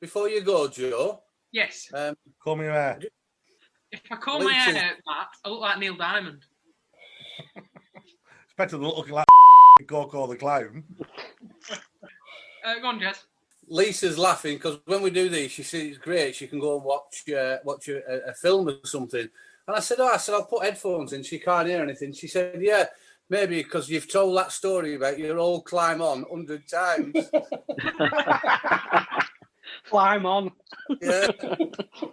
before you go, Joe. Yes. Comb your hair. If I comb my hair out, Matt, I look like Neil Diamond. It's better than looking like Coco the Clown. Go on, Jez. Lisa's laughing because when we do these, she says it's great. She can go and watch a film or something. And I said, I'll put headphones in. She can't hear anything. She said, yeah, maybe because you've told that story about your old climb on 100 times. Climb on. Yeah.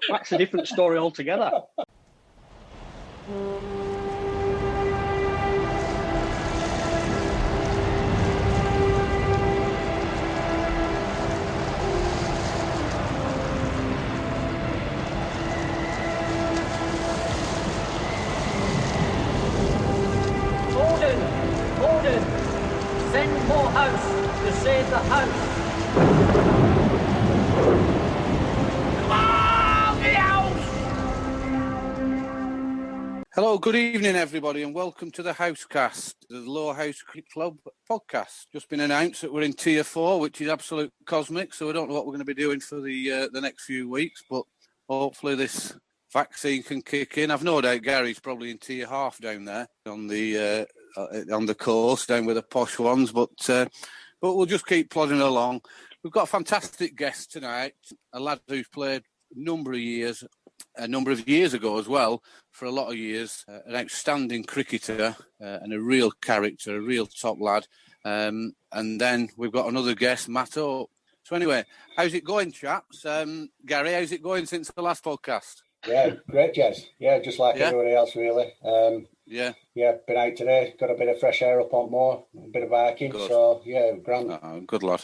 That's a different story altogether. Order! Send Moorhouse to save the house! Come on, the house! Hello, good evening, everybody, and welcome to the Housecast, the Lowerhouse Club podcast. Just been announced that we're in Tier 4, which is absolute cosmic, so we don't know what we're going to be doing for the next few weeks, but hopefully this vaccine can kick in. I've no doubt Gary's probably in Tier 1/2 down there on the coast, down with the posh ones, but we'll just keep plodding along. We've got a fantastic guest tonight, a lad who's played a number of years ago as well, for a lot of years, an outstanding cricketer and a real character, a real top lad. And then we've got another guest, Matt Oak. So anyway, how's it going, chaps? Gary, how's it going since the last podcast? Yeah, great, Jez. Yeah, just like everybody else, really. Yeah, been out today, got a bit of fresh air up on Moor, a bit of biking, so yeah, grand. Good lad,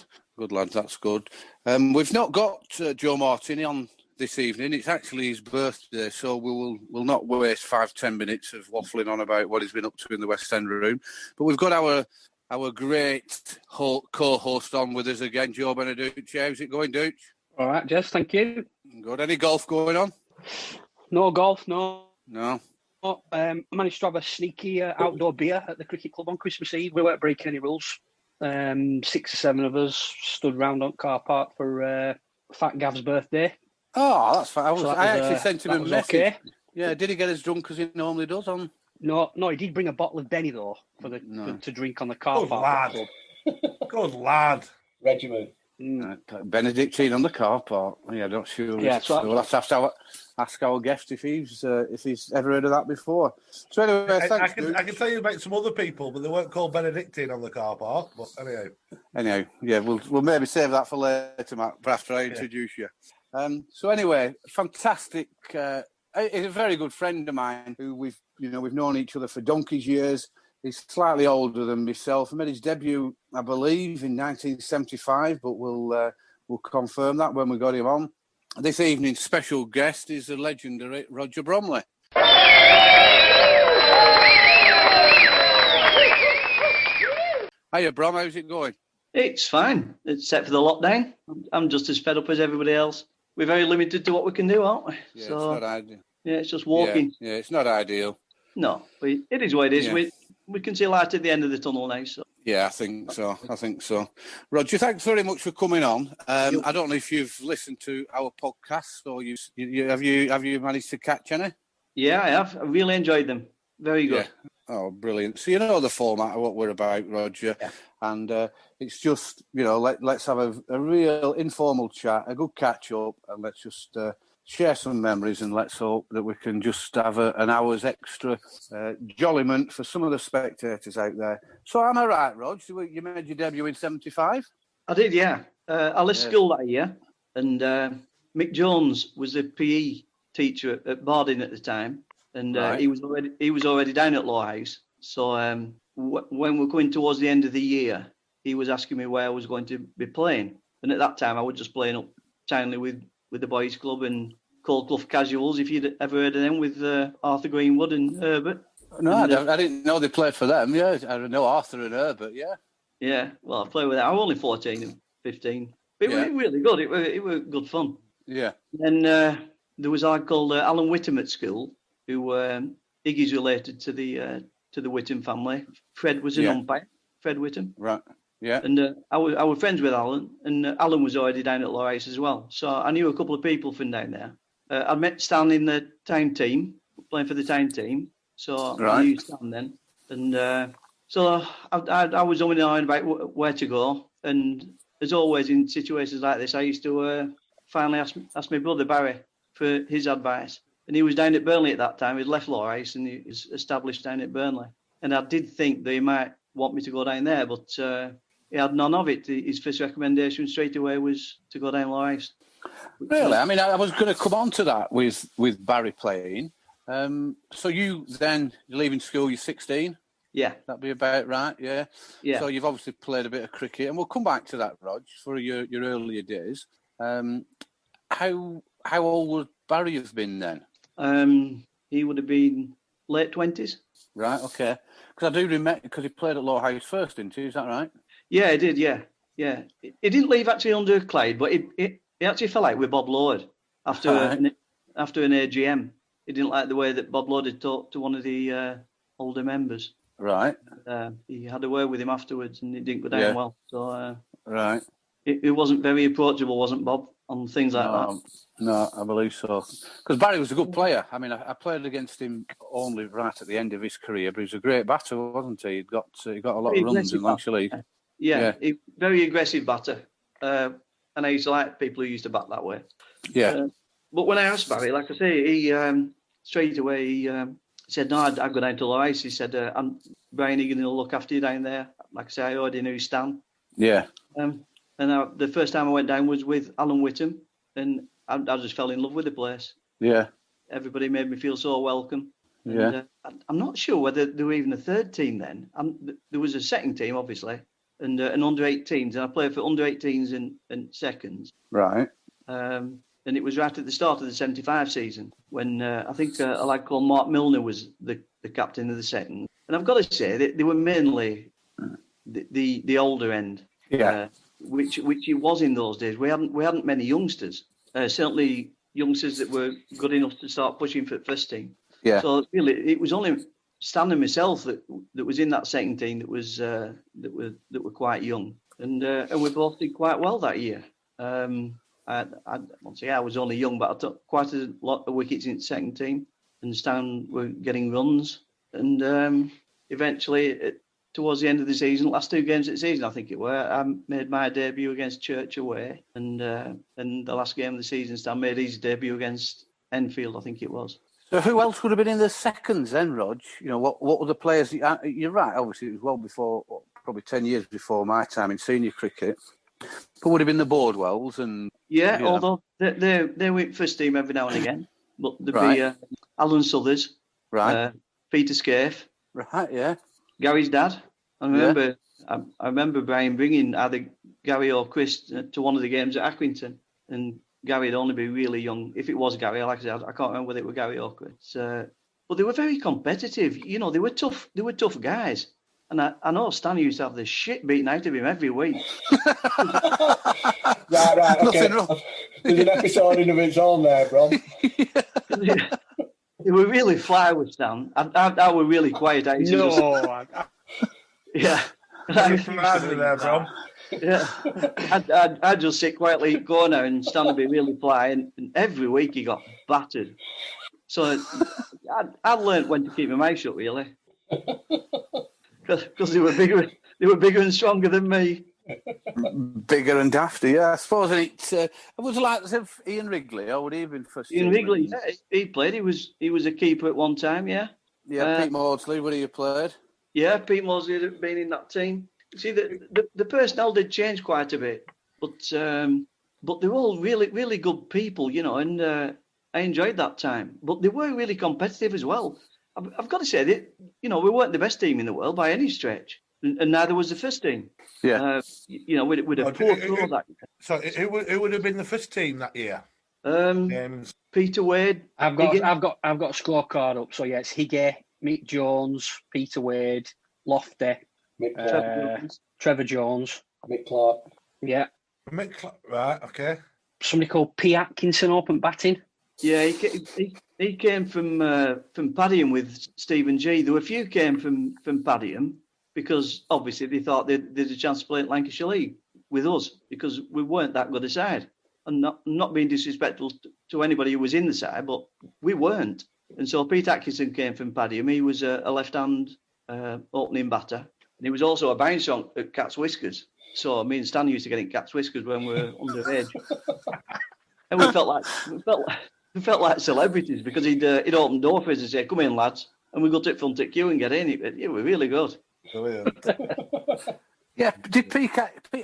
that's good. We've not got Joe Martini on this evening. It's actually his birthday, so we'll not waste 5-10 minutes of waffling on about what he's been up to in the West End room. But we've got our great co-host on with us again, Joe Beneducci. How's it going, Dooch? All right, Jez, thank you. Good. Any golf going on? No golf, no. No. I managed to have a sneaky outdoor beer at the cricket club on Christmas Eve. We weren't breaking any rules. 6 or 7 of us stood round on car park for Fat Gav's birthday. Oh, that's fine. I actually sent him a message. Okay. Yeah, did he get as drunk as he normally does on? No, he did bring a bottle of Benny though to drink on the car Good park. Lad. Good lad. Regiment. Benedictine on the car park. Yeah, not sure. Yeah, so we'll have to ask our guest if he's ever heard of that before. So anyway, thanks. I can tell you about some other people, but they weren't called Benedictine on the car park. But anyhow, yeah, we'll maybe save that for later, Matt, after I introduce you. So anyway, fantastic. He's a very good friend of mine who we've known each other for donkey's years. He's slightly older than myself. He made his debut, I believe, in 1975, but we'll confirm that when we got him on. This evening's special guest is the legendary Roger Bromley. Hiya, Brom. How's it going? It's fine, except for the lockdown. I'm just as fed up as everybody else. We're very limited to what we can do, aren't we? Yeah, so, it's not ideal. Yeah, it's just walking. Yeah, it's not ideal. No, but it is what it is. Yeah. We can see light at the end of the tunnel now. So. Yeah, I think so. Roger, thanks very much for coming on. I don't know if you've listened to our podcast or have you managed to catch any? Yeah, I have. I really enjoyed them. Very good. Yeah. Oh, brilliant. So you know the format of what we're about, Roger. Yeah. And it's just, let's have a real informal chat, a good catch-up, and let's just share some memories, and let's hope that we can just have an hour's extra jolliment for some of the spectators out there. So am I right, Rog? You made your debut in 75? I did, yeah. I left school that year, and Mick Jones was the PE teacher at Barding at the time, and right. he was already down at Lowerhouse. So when we're coming towards the end of the year, he was asking me where I was going to be playing, and at that time I was just playing up townly with the boys' club and Coldclough Casuals, if you'd ever heard of them, with Arthur Greenwood and Herbert. No, I didn't know they played for them. Yeah, I know Arthur and Herbert. Yeah. Yeah, well, I played with them. I was only 14 and 15, but it was really good. It was good fun. Yeah. And there was a guy called Alan Whittam at school, who Iggy's related to the Whittam family. Fred was an umpire. Fred Whittam. Right. Yeah. And I was friends with Alan, and Alan was already down at Lowerhouse as well. So I knew a couple of people from down there. I met Stan in the town team, playing for the town team. So I knew Stan then. And so I was umming and ahhing about where to go. And as always in situations like this, I used to finally ask my brother Barry for his advice. And he was down at Burnley at that time. He'd left Lowerhouse and he was established down at Burnley. And I did think they might want me to go down there, but he had none of it. His first recommendation straight away was to go down Lowerhouse. Really? I mean, I was going to come on to that with Barry playing. So you're leaving school, you're 16? Yeah. That'd be about right, yeah? Yeah. So you've obviously played a bit of cricket, and we'll come back to that, Rog, for your earlier days. How old would Barry have been then? He would have been late 20s. Right, okay. Because I do remember, because he played at Lowerhouse first, didn't he? Is that right? Yeah, he did, yeah. He didn't leave actually under Clyde, but he actually fell out with Bob Lord after an AGM. He didn't like the way that Bob Lord had talked to one of the older members. Right. He had a word with him afterwards, and it didn't go down well. So right. It wasn't very approachable, wasn't Bob, on things like that? No, I believe so. Because Barry was a good player. I mean, I played against him only right at the end of his career, but he was a great batter, wasn't he? He got a lot of runs in Lancashire League. Yeah, very aggressive batter. And I used to like people who used to bat that way. Yeah. But when I asked Barry, like I say, he straight away he said, "No, I'd go down to Lowerhouse." He said, "I'm Brian Egan will look after you down there." Like I say, I already knew Stan. Yeah. And the first time I went down was with Alan Whittam, and I just fell in love with the place. Yeah. Everybody made me feel so welcome. Yeah. And, I'm not sure whether there were even a third team then. There was a second team, obviously, and an under-18s, and I played for under-18s and seconds. Right. And it was right at the start of the 75 season when I think a lad called Mark Milner was the captain of the second. And I've got to say that they were mainly the older end, which it was in those days. We hadn't many youngsters, certainly youngsters that were good enough to start pushing for the first team. Yeah. So really, it was only Stan and myself that was in that second team that were quite young, and we both did quite well that year. I won't say I was only young, but I took quite a lot of wickets in the second team, and Stan were getting runs. And eventually, towards the end of the season, last two games of the season, I think it were, I made my debut against Church away. And the last game of the season, Stan made his debut against Enfield, I think it was. So who else would have been in the seconds then, Rog? You know, what were the players? You're right, obviously, it was well before, probably 10 years before my time in senior cricket. But would have been the Boardwells and... Yeah, although they went first team every now and again. But there'd be Alan Southers, Peter Scaife. Right, yeah. Gary's dad. I remember Brian bringing either Gary or Chris to one of the games at Accrington. And Gary would only be really young. If it was Gary, like I said, I can't remember whether it was Gary or Chris. But they were very competitive. You know, they were tough guys. And I know Stan used to have the shit beaten out of him every week. Right, okay. There's an episode in of its own there, bro. They were really fly with Stan. I were really quiet. Yeah. There, bro. Yeah. I'd just sit quietly at the corner and Stan would be really fly. And every week he got battered. So I learned when to keep my mouth shut, really. Because they were bigger and stronger than me. Bigger and dafty, yeah. I suppose it was like as if Ian Wrigley, or would he have been first? Ian Wrigley, yeah, he played. He was a keeper at one time, yeah. Yeah, Pete Maudsley, would he have played? Yeah, Pete Maudsley had been in that team. See, the personnel did change quite a bit, but they were all really, really good people, you know, and I enjoyed that time. But they were really competitive as well. I've got to say that, you know, we weren't the best team in the world by any stretch, and neither was the first team. Yeah. You know, with a poor draw that year. So who would have been the first team that year? Peter Wade. I've got a scorecard up. So yeah, it's Higgy, Mick Jones, Peter Wade, Lofty, Trevor Jones, Mick Clark. Yeah. Mick Clark, right? Okay. Somebody called P. Atkinson open batting. Yeah, he came from Padiham with Stephen G. There were a few came from Padiham, because obviously they thought they'd a chance to play at Lancashire League with us because we weren't that good a side. And not being disrespectful to anybody who was in the side, but we weren't. And so Pete Atkinson came from Padiham. He was a left-hand opening batter. And he was also a bouncer at Cat's Whiskers. So me and Stan used to get in Cat's Whiskers when we were underage. And we felt like celebrities because he'd open door for us and say, "Come in, lads." And we got it from the queue and get in. It was really good. Brilliant. Yeah, did Pete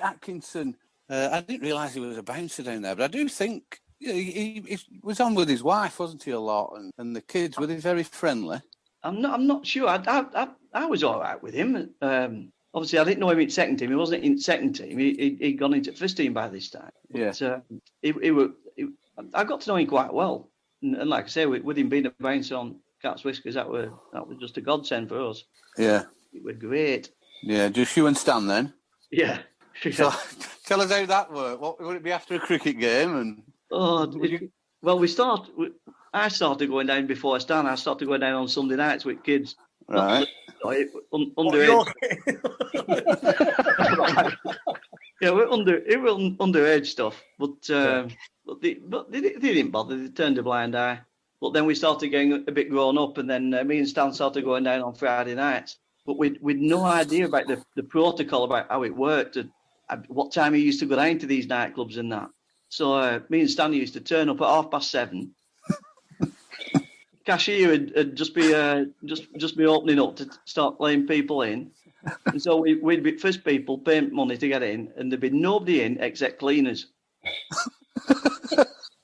Atkinson... I didn't realise he was a bouncer down there, but I do think he was on with his wife, wasn't he, a lot? And the kids, were they very friendly? I'm not sure. I was all right with him. Obviously, I didn't know him in second team. He wasn't in second team. He'd gone into first team by this time. But, I got to know him quite well. And like I say, with him being a bouncer on Cat's Whiskers, that was just a godsend for us. Yeah. It was great. Yeah, just you and Stan then? Yeah. So, tell us how that worked. What would it be after a cricket game? I started going down before Stan. I started going down on Sunday nights with kids. Right. Underage. Yeah, it was underage stuff, but they didn't bother. They turned a blind eye. But then we started getting a bit grown up, and then me and Stan started going down on Friday nights. But we'd no idea about the protocol about how it worked and what time he used to go down to these nightclubs and that. So me and Stan used to turn up at 7:30. Cashier would just be opening up to start letting people in. And so we'd be first people paying money to get in, and there'd be nobody in except cleaners.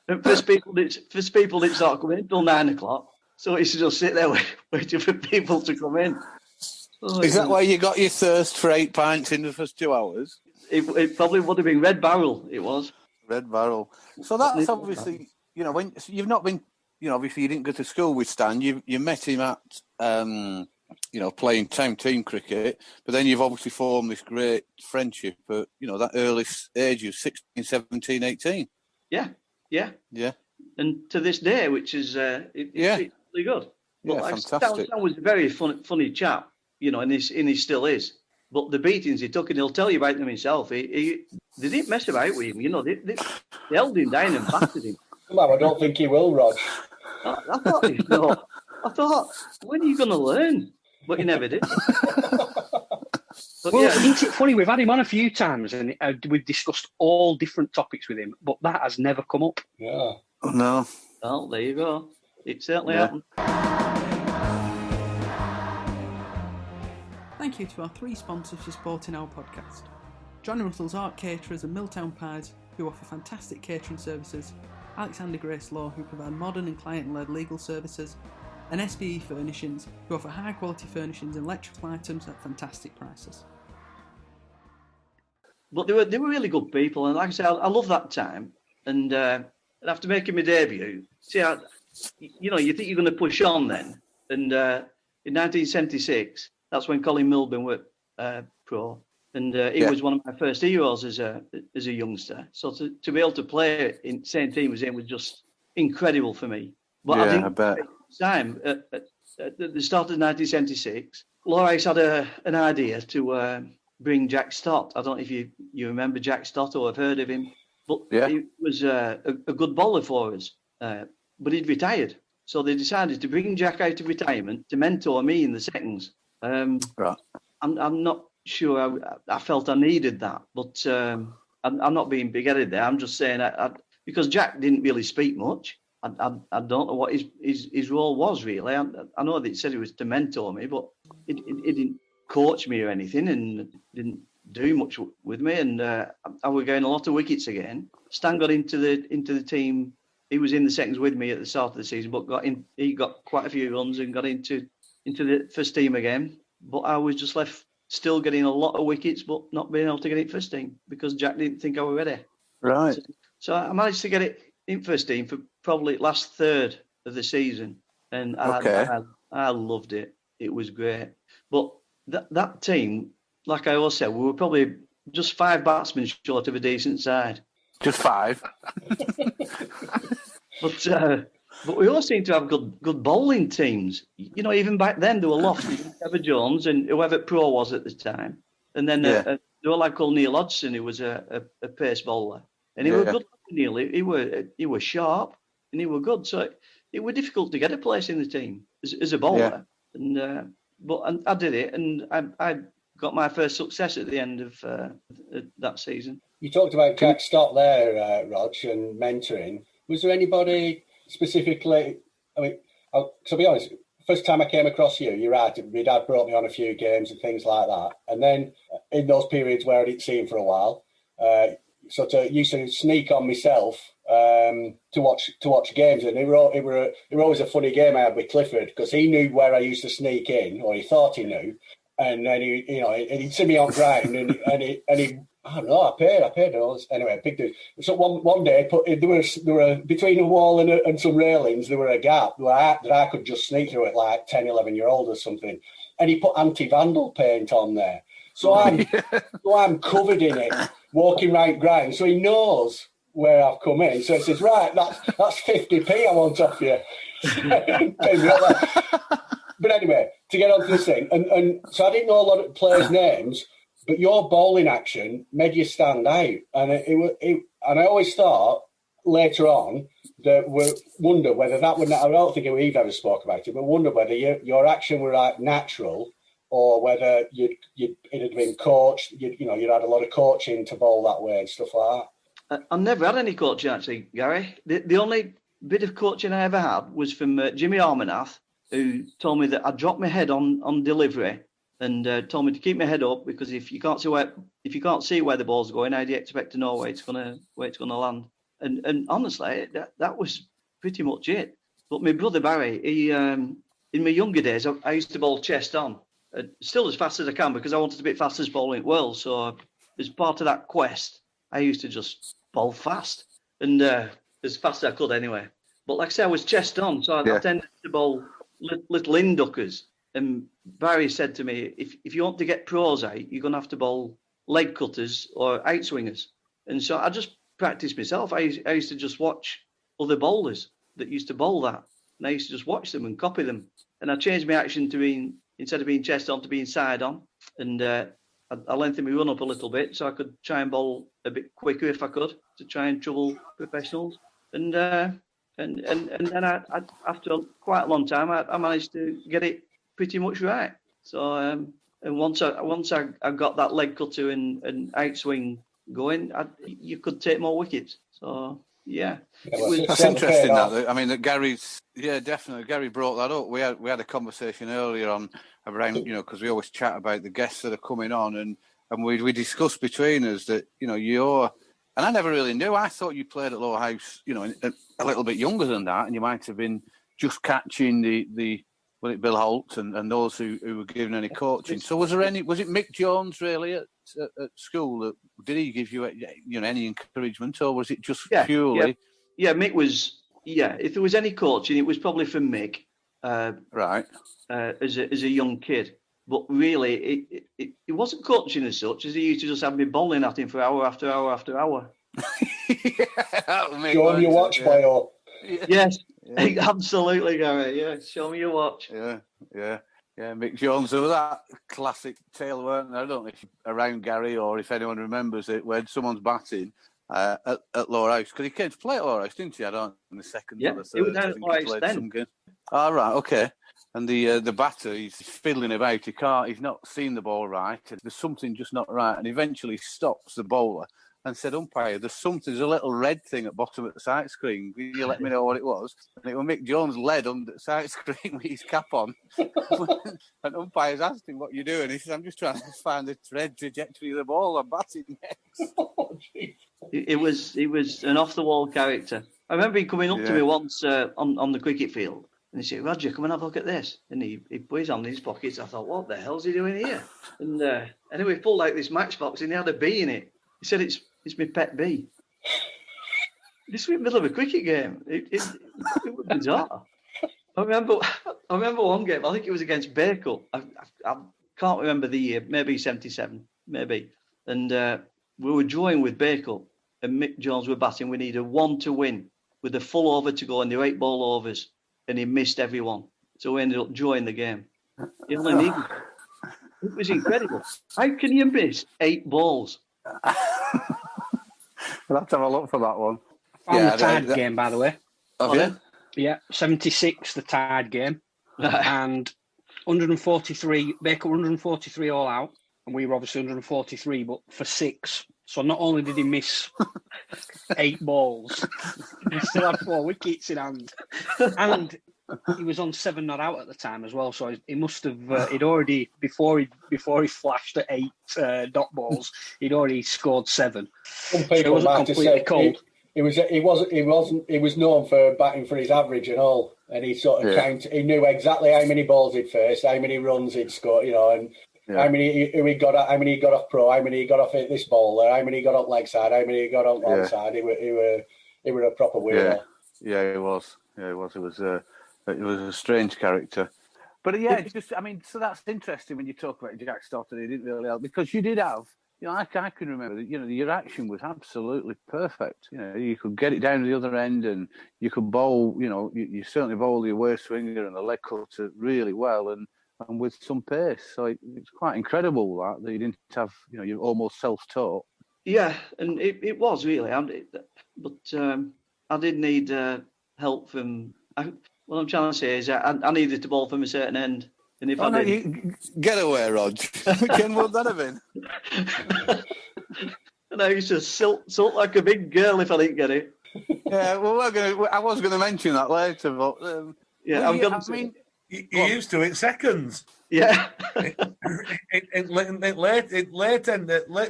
And first people didn't start coming in until 9 o'clock. So we used to just sit there waiting for people to come in. Is that why you got your thirst for 8 pints in the first 2 hours? It probably would have been Red Barrel. It was Red Barrel. So that's obviously, when you've not been, obviously you didn't go to school with Stan. You met him at, playing town team cricket, but then you've obviously formed this great friendship at, that early age of 16, 17, 18. Yeah. Yeah. And to this day, which is it's really good. But fantastic. Stan was a very funny chap, and he still is. But the beatings he took, and he'll tell you about them himself. They didn't mess about with him, they held him down and battered him. Well, I don't think he will, Rog. I thought, when are you going to learn? But he never did. Isn't it funny? We've had him on a few times, and we've discussed all different topics with him, but that has never come up. Yeah. Oh, no. Well, there you go. It certainly happened. Thank you to our 3 sponsors for supporting our podcast. John Russell's Art Caterers and Milltown Pies, who offer fantastic catering services, Alexander Grace Law, who provide modern and client-led legal services, and SBE Furnishings, who offer high-quality furnishings and electrical items at fantastic prices. But they were really good people, and like I said, I love that time. And after making my debut, you think you're going to push on then. And in 1976, that's when Colin Milburn were pro, and he was one of my first heroes as a youngster. So to be able to play in the same team as him was just incredible for me. But I bet. At the time, at the start of 1976, Lowerhouse had an idea to bring Jack Stott. I don't know if you remember Jack Stott or have heard of him, but he was a good bowler for us. But he'd retired, so they decided to bring Jack out of retirement to mentor me in the seconds. Right. I'm not sure I felt I needed that, but I'm not being big-headed there. I'm just saying because Jack didn't really speak much. I don't know what his role was really. I know that he said it was to mentor me, but he didn't coach me or anything, and didn't do much with me. And I was getting a lot of wickets again. Stan got into the team. He was in the seconds with me at the start of the season, but he got quite a few runs and got into the first team again. But I was just left still getting a lot of wickets, but not being able to get it first team because Jack didn't think I was ready. Right. So I managed to get it in first team for probably last third of the season, and I loved it. It was great. But that team, like I always said, we were probably just 5 batsmen short of a decent side. Just 5. But But we all seem to have good bowling teams. You know, even back then there were Lofty, Trevor Jones, and whoever pro was at the time. And then there was a lad called Neil Hodgson, who was a pace bowler, and he were good. Neil, he were sharp, and he were good. So it was difficult to get a place in the team as a bowler. Yeah. And I did it, and I got my first success at the end of that season. You talked about Jack Stott there, Rog, and mentoring. Was there anybody specifically? I mean, to be honest, first time I came across you, you're right. My dad brought me on a few games and things like that. And then in those periods where I didn't see him for a while, used to sneak on myself to watch games. And it were always a funny game I had with Clifford, because he knew where I used to sneak in, or he thought he knew. And then he'd see me on ground, and he I don't know. I paid all. Anyway, big dude. So one day, there were between a wall and some railings, there were a gap that I could just sneak through it like 10, 11-year-old or something. And he put anti-vandal paint on there. So I'm covered in it, walking right ground. So he knows where I've come in. So he says, right, that's 50p I want off you. But anyway, to get on to this thing, and so I didn't know a lot of players' names, but your bowling action made you stand out, and and I always thought later on that we wonder whether that would. I don't think we've ever spoke about it, but wonder whether your action were like natural, or whether it had been coached. You'd had a lot of coaching to bowl that way and stuff like that. I never had any coaching actually, Gary. The only bit of coaching I ever had was from Jimmy Armanath, who told me that I dropped my head on delivery, and told me to keep my head up, because if you can't see where the ball's going, how do you expect to know where it's gonna land? And honestly, that was pretty much it. But my brother Barry, he in my younger days, I used to bowl chest on, still as fast as I can, because I wanted to be fastest bowling in the world. So as part of that quest, I used to just bowl fast, and as fast as I could anyway. But like I say, I was chest on, so I tended to bowl little induckers. And Barry said to me, if you want to get pros out, you're going to have to bowl leg cutters or outswingers. And so I just practiced myself. I used to just watch other bowlers that used to bowl that. And I used to just watch them and copy them. And I changed my action to instead of being chest on, to being side on. And I lengthened my run up a little bit, so I could try and bowl a bit quicker if I could, to try and trouble professionals. And then I after quite a long time, I managed to get it pretty much right. So and once I got that leg cutter and outswing going, you could take more wickets. So that's interesting. That I mean, that Gary's definitely. Gary brought that up. We had a conversation earlier on around because we always chat about the guests that are coming on, and we discussed between us that you're. And I never really knew. I thought you played at Lowerhouse, a little bit younger than that, and you might have been just catching the Bill Holt and those who were giving any coaching. So was it Mick Jones really at school? Did he give you any encouragement, or was it just purely? Yeah, Mick was. Yeah, if there was any coaching, it was probably from Mick. Right. As a young kid. But really, it wasn't coaching as such, as he used to just have me bowling at him for hour after hour after hour. Show me your watch, boy. Yes, absolutely, Gary. Yeah, show me your watch. Yeah. Mick Jones, there was that classic tale, weren't there? I don't know if around Gary or if anyone remembers it, when someone's batting at Lowerhouse, because he came to play at Lowerhouse, didn't he? I don't know, in the second or the third. He was down at Lowerhouse then. Oh, right, okay. And the batter, he's fiddling about. He's not seen the ball right. There's something just not right. And eventually stops the bowler and said, umpire, there's a little red thing at bottom of the sight screen. Will you let me know what it was? And it was Mick Jones led under the sight screen with his cap on. And umpires asked him, what you doing? He said, I'm just trying to find the red trajectory of the ball. I'm batting next. It was an off-the-wall character. I remember him coming up to me once on the cricket field. And he said, Roger, come and have a look at this. And he put his hand in his pockets. I thought, what the hell's he doing here? And anyway, he pulled out this matchbox and he had a bee in it. He said, it's my pet bee. This was in the middle of a cricket game. It was bizarre. I remember one game, I think it was against Bacup. I can't remember the year, maybe 77, maybe. And we were drawing with Bacup and Mick Jones were batting. We needed one to win with a full over to go and there were 8 ball overs, and he missed everyone. So we ended up drawing the game. He only needed. It was incredible. How can you miss 8 balls? We'll have to have a look for that one. On the tied game, by the way. Have you? Yeah, 76, the tied game. And 143, Baker 143 all out. And we were obviously 143, but for 6. So not only did he miss 8 balls, he still had 4 wickets in hand. And he was on 7 not out at the time as well. So he must have, he'd already, before he flashed at 8 dot balls, he'd already scored 7. Some people so might have said he was known for batting for his average and all, and he sort of he knew exactly how many balls he'd faced, how many runs he'd scored, and how many he got off pro, how many he got off this bowler, how many he got off leg side, how many he got on one side. He were a proper weirdo. Yeah, he was. Yeah, he was. It was a strange character. But it's just, so that's interesting when you talk about Jack Stoddard. He didn't really help because you did have. I can remember that, your action was absolutely perfect. You could get it down to the other end and you could bowl, you certainly bowl your waist swinger and the leg cutter really well and with some pace. So it's quite incredible that you didn't have, you're almost self-taught. Yeah, and it was really. But I did need help from... What I'm trying to say is I needed to bowl from a certain end. And if I didn't... Get away, Rog. Ken, would that have been? And I used to silt like a big girl if I didn't get it. Yeah, well, I was going to mention that later, but... You used to in seconds. Yeah. Late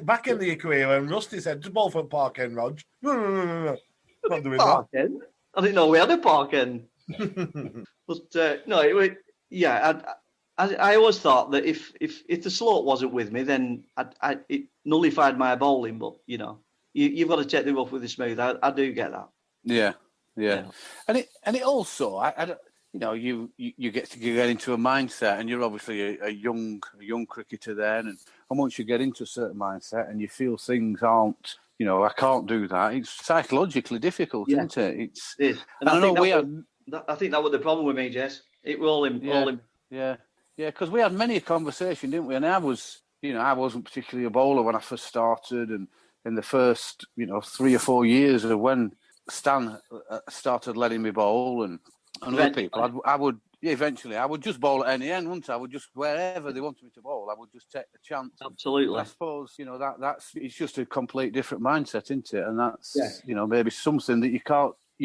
back in the career when Rusty said, just bowl from Park End, Rog. No. Not doing Park that. End? I didn't know we had a Park End. But I always thought that if the slope wasn't with me, then it nullified my bowling. But you've got to take the rough with the smooth. I do get that. Yeah. And it also you get into a mindset, and you're obviously a young cricketer then, and once you get into a certain mindset and you feel things aren't. I can't do that. It's psychologically difficult, isn't it? It is. And I think that was the problem with me, Jess. It was all him. Yeah, because we had many a conversation, didn't we? And I wasn't particularly a bowler when I first started, and in the first, 3 or 4 years of when Stan started letting me bowl, and other people, I would just bowl at any end, wouldn't I? I would just, wherever they wanted me to bowl, I would just take the chance. Absolutely. And I suppose, that's it's just a complete different mindset, isn't it? And that's, maybe something that you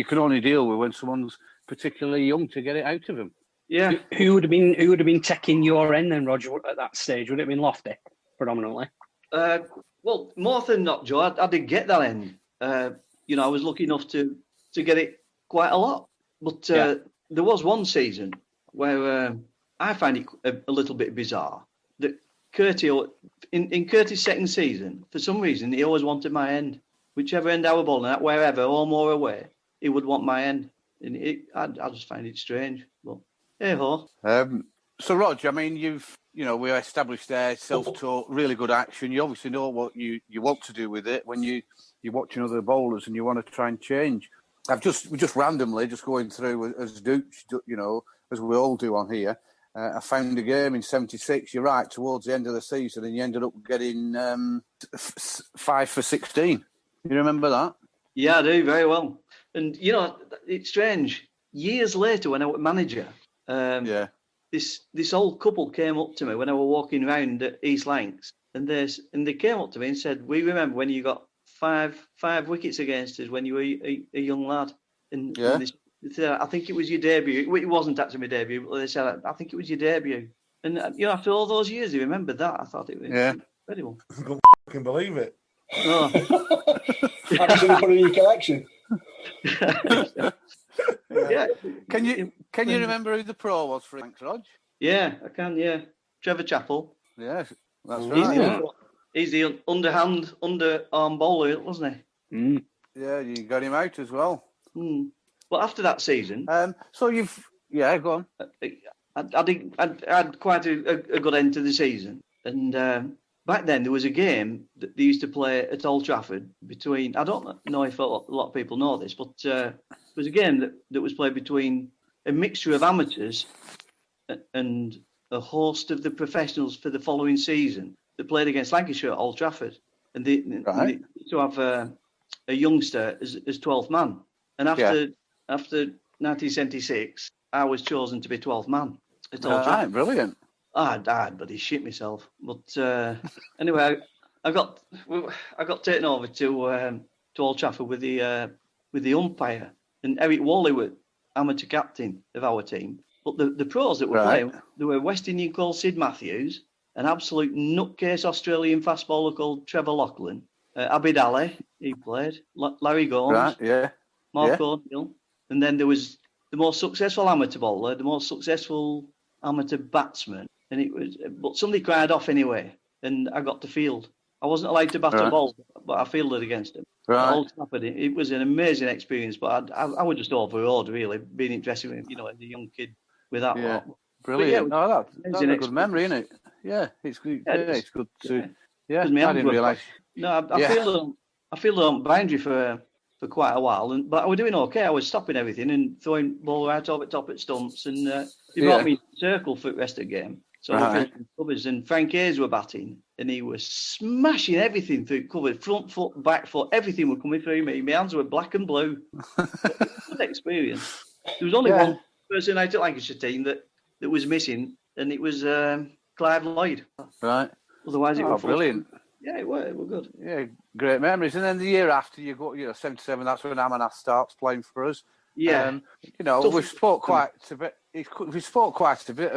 can only deal with when someone's particularly young to get it out of them. Yeah. Who would have been taking your end then, Roger, at that stage? Would it have been Lofty, predominantly? Well, more than not, Joe, I did get that end. I was lucky enough to get it quite a lot. But there was one season where I find it a little bit bizarre that Curtis, in Curtis' second season, for some reason, he always wanted my end. Whichever end I were bowling at, wherever, home or away, he would want my end. And I just find it strange. But hey-ho. So, Rog, we established there, self-taught, really good action. You obviously know what you want to do with it when you're watching other bowlers and you want to try and change. We're just randomly going through as Dooch, as we all do on here. I found a game in 76, you're right, towards the end of the season, and you ended up getting 5 for 16. You remember that? Yeah, I do, very well. And, it's strange. Years later, when I was manager, this old couple came up to me when I was walking around at East Lancs, and they came up to me and said, "We remember when you got five wickets against us when you were a young lad." And they said, "I think it was your debut." It wasn't actually my debut, but they said, "I think it was your debut." And after all those years, they remembered that. I thought it was incredible. I can't fucking believe it. Oh. Actually, put it in your collection. Yeah. Can you remember who the pro was for Lancs, Rog? Yeah, I can. Yeah, Trevor Chappell. Yeah, that's right. He's the underarm bowler, wasn't he? Mm. Yeah, you got him out as well. Mm. Well, after that season, so go on. I had quite a good end to the season, and back then there was a game that they used to play at Old Trafford between, I don't know if a lot of people know this, but there was a game that was played between a mixture of amateurs and a host of the professionals for the following season that played against Lancashire at Old Trafford. And they used to have a youngster as 12th man. And after 1976, I was chosen to be 12th man at Old Trafford. Brilliant. I died, but he shit myself. But anyway, I got taken over to Old Trafford with the umpire, and Eric Worley was amateur captain of our team. But the pros that were playing, there were West Indian called Sid Matthews, an absolute nutcase Australian fastballer called Trevor Lachlan, Abid Ali, he played, Larry Gomes, Mark O'Neill, and then there was the most successful amateur bowler, the most successful amateur batsman, but somebody cried off anyway, and I got to field. I wasn't allowed to bat a ball, but I fielded against him. Old Trafford, it was an amazing experience, but I was just overawed, really, being in dressing room, as a young kid with that lot. Brilliant. That's a good memory, isn't it? Yeah, it's good. It's good to. Yeah, I didn't realise. No, I fielded on boundary for quite a while, but I was doing okay. I was stopping everything and throwing ball right over top at stumps, and they brought me in a circle for the rest of the game. So I was covers, and Frank Hayes were batting, and he was smashing everything through cover, front foot, back foot, everything was coming through me. My hands were black and blue. Good experience. There was only one person out at Lancashire team that was missing, and it was Clive Lloyd. Right. Otherwise, it was brilliant. Yeah, it were good. Yeah, great memories. And then the year after, you go, 77. That's when Amanat starts playing for us. Yeah. We spoke quite a bit. We spoke quite a bit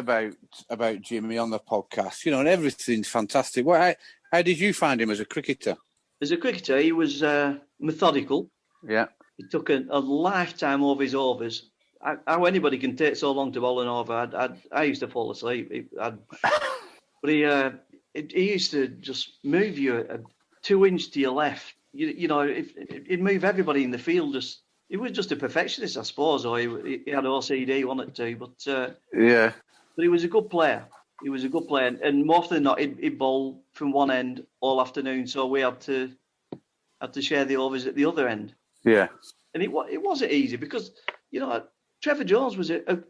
about Jimmy on the podcast. And everything's fantastic. How did you find him as a cricketer? As a cricketer, he was methodical. Yeah. He took a lifetime over his overs. How anybody can take so long to bowl an over? I used to fall asleep. But he used to just move you 2 inches to your left. He'd move everybody in the field. He was just a perfectionist, I suppose, or he had OCD, wanted to. But he was a good player. He was a good player, and more often than not, he'd bowl from one end all afternoon. So we had to share the overs at the other end. Yeah, and it wasn't easy because Trevor Jones was a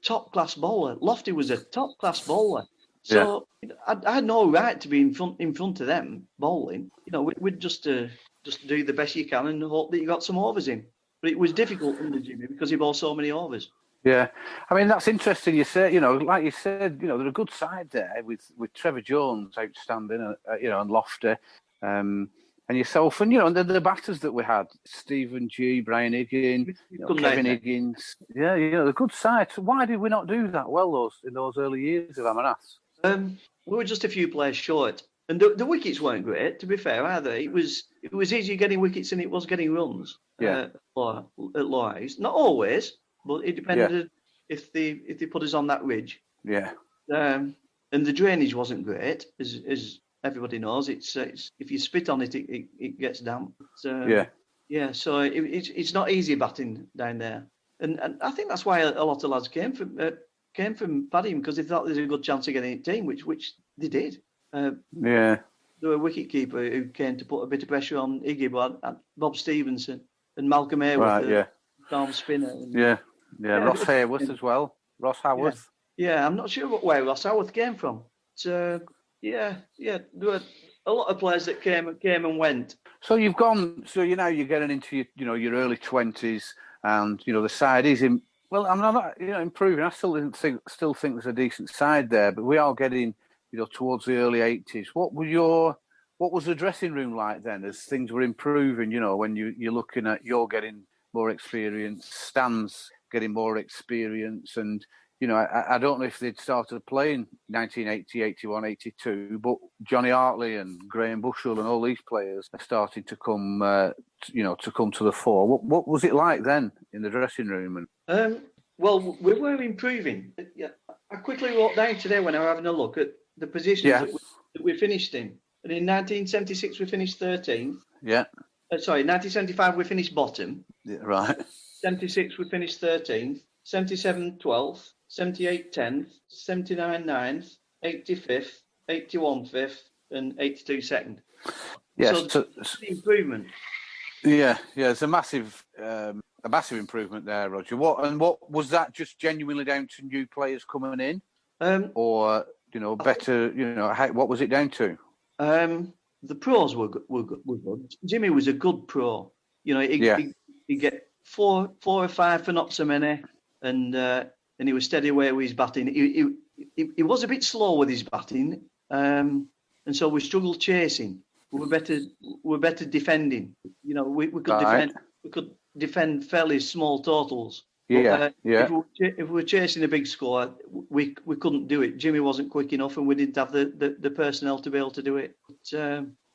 top class bowler. Lofty was a top class bowler. So I had no right to be in front of them bowling. We'd just do the best you can and hope that you got some overs in. But it was difficult under Jimmy because he bowled so many overs. Yeah, I mean that's interesting. You say, like you said, they're a good side there with Trevor Jones outstanding, and Lofty, and yourself, and and the batters that we had, Stephen G, Brian Higgins, Kevin Higgins. Yeah, they're a good side. So why did we not do that well in those early years of Amanat? We were just a few players short, and the wickets weren't great. To be fair, either it was easier getting wickets than it was getting runs. At Lowerhouse, not always, but it depended if they put us on that ridge. Yeah. And the drainage wasn't great, as everybody knows. It's if you spit on it, it gets damp. Yeah. So it's not easy batting down there, and I think that's why a lot of lads came from Paddy because they thought there's a good chance of getting a team, which they did. There were a wicketkeeper who came to put a bit of pressure on Iggy, Bob Stevenson and Malcolm Hayworth, Tom Spinner. Ross Hayworth as well. Ross Haworth. Yeah, I'm not sure where Ross Haworth came from. So there were a lot of players that came and went. So you've gone. So you're getting into your early 20s, and the side is in. Well, I'm not improving. I still think there's a decent side there, but we are getting towards the early 80s. What was the dressing room like then as things were improving, when you're looking at you're getting more experience, Stan's getting more experience, and I don't know if they'd started playing 1980, 81, 82, but Johnny Hartley and Graham Bushell and all these players are starting to come to the fore. What was it like then in the dressing room? Well, we were improving. I quickly wrote down today when I was having a look at the positions that we finished in. And in 1976, we finished 13th. Yeah. 1975, we finished bottom. Yeah, right. 76, we finished 13th. 77, 12th. 78, 10th. 79, 9th. 85th. 81, 5th. and 82 second. Yes, So the improvement. Yeah, it's a massive improvement there, Roger. What was that? Just genuinely down to new players coming in, or better? What was it down to? The pros were good. Jimmy was a good pro. He'd get four or five for not so many, and he was steady away with his batting. He was a bit slow with his batting, and so we struggled chasing. We were better defending. We could defend. We could defend fairly small totals. But, if we were chasing a big score, we couldn't do it. Jimmy wasn't quick enough, and we didn't have the personnel to be able to do it.